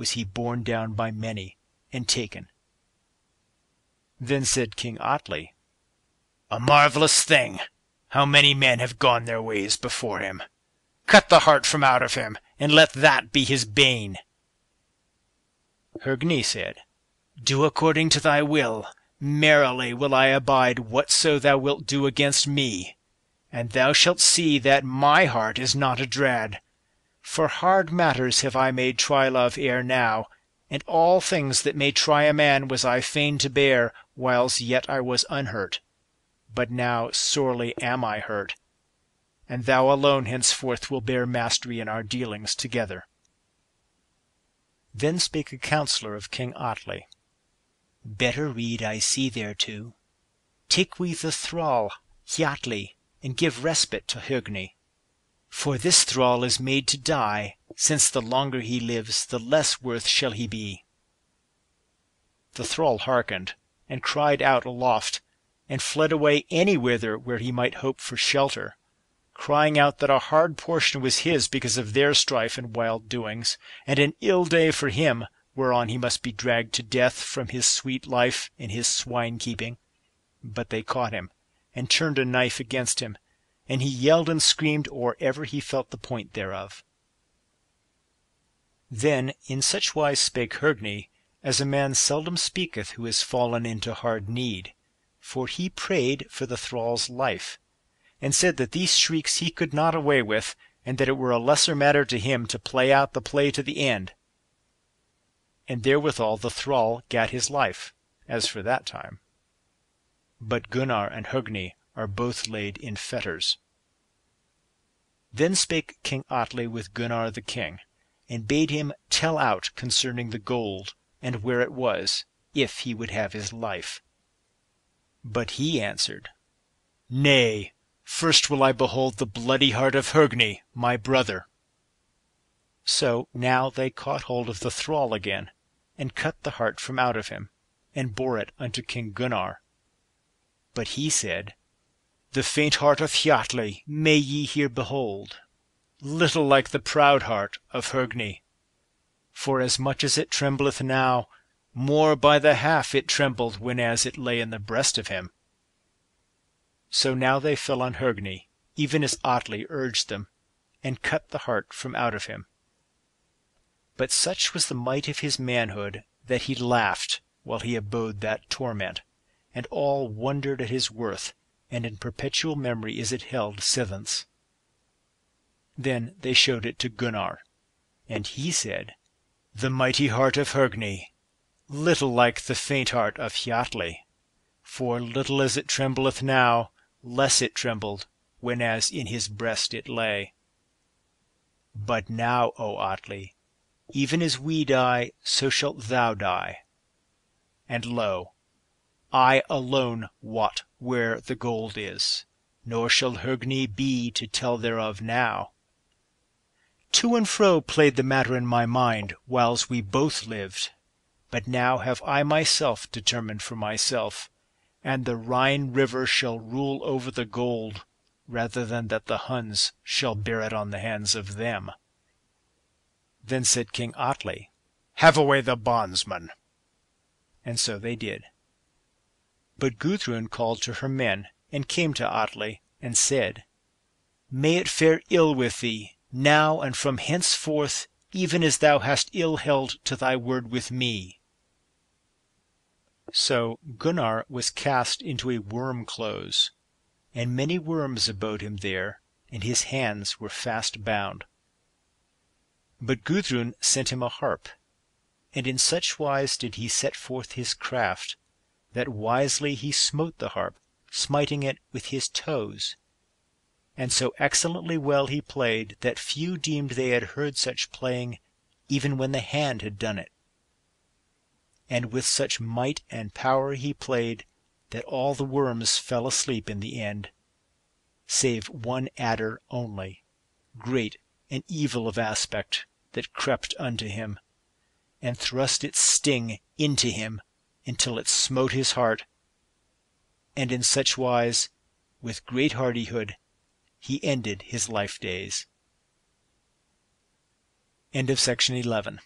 was he borne down by many, and taken. Then said King Atli, "A marvellous thing! How many men have gone their ways before him! Cut the heart from out of him, and let that be his bane." Hogni said, "Do according to thy will. Merrily will I abide whatso thou wilt do against me. And thou shalt see that my heart is not adrad. For hard matters have I made trial of ere now, and all things that may try a man was I fain to bear, whiles yet I was unhurt. But now sorely am I hurt, and thou alone henceforth will bear mastery in our dealings together." Then spake a counsellor of King Atli, "Better rede I see thereto. Take we the thrall Hjalli, and give respite to Hogni. For this thrall is made to die, since the longer he lives, the less worth shall he be." The thrall hearkened, and cried out aloft, and fled away anywhither where he might hope for shelter, crying out that a hard portion was his because of their strife and wild doings, and an ill day for him, whereon he must be dragged to death from his sweet life and his swine keeping. But they caught him, and turned a knife against him, and he yelled and screamed or ever he felt the point thereof. Then in such wise spake Hogni, as a man seldom speaketh who is fallen into hard need, for he prayed for the thrall's life, and said that these shrieks he could not away with, and that it were a lesser matter to him to play out the play to the end. And therewithal the thrall gat his life, as for that time. But Gunnar and Hogni are both laid in fetters. Then spake King Atli with Gunnar the king, and bade him tell out concerning the gold, and where it was, if he would have his life. But he answered, "Nay, first will I behold the bloody heart of Hogni, my brother." So now they caught hold of the thrall again, and cut the heart from out of him, and bore it unto King Gunnar. But he said, "The faint heart of Hjalli may ye here behold, little like the proud heart of Hogni. For as much as it trembleth now, more by the half it trembled whenas it lay in the breast of him." So now they fell on Hogni, even as Atli urged them, and cut the heart from out of him. But such was the might of his manhood that he laughed while he abode that torment, and all wondered at his worth, and in perpetual memory is it held sithence. Then they showed it to Gunnar, and he said, "The mighty heart of Hogni, little like the faint heart of Hjalli, for little as it trembleth now, less it trembled, whenas in his breast it lay. But now, O Atli, even as we die, so shalt thou die. And lo, I alone wot where the gold is, nor shall Hogni be to tell thereof now. To and fro played the matter in my mind, whiles we both lived, but now have I myself determined for myself, and the Rhine river shall rule over the gold, rather than that the Huns shall bear it on the hands of them." Then said King Atli, "Have away the bondsman." And so they did. But Gudrun called to her men, and came to Atli, and said, "May it fare ill with thee, now and from henceforth, even as thou hast ill held to thy word with me." So Gunnar was cast into a worm close, and many worms abode him there, and his hands were fast bound. But Gudrun sent him a harp, and in such wise did he set forth his craft, that wisely he smote the harp, smiting it with his toes. And so excellently well he played, that few deemed they had heard such playing, even when the hand had done it. And with such might and power he played, that all the worms fell asleep in the end, save one adder only, great and evil of aspect, that crept unto him, and thrust its sting into him until it smote his heart, and in such wise, with great hardihood, he ended his life days. End of section 11.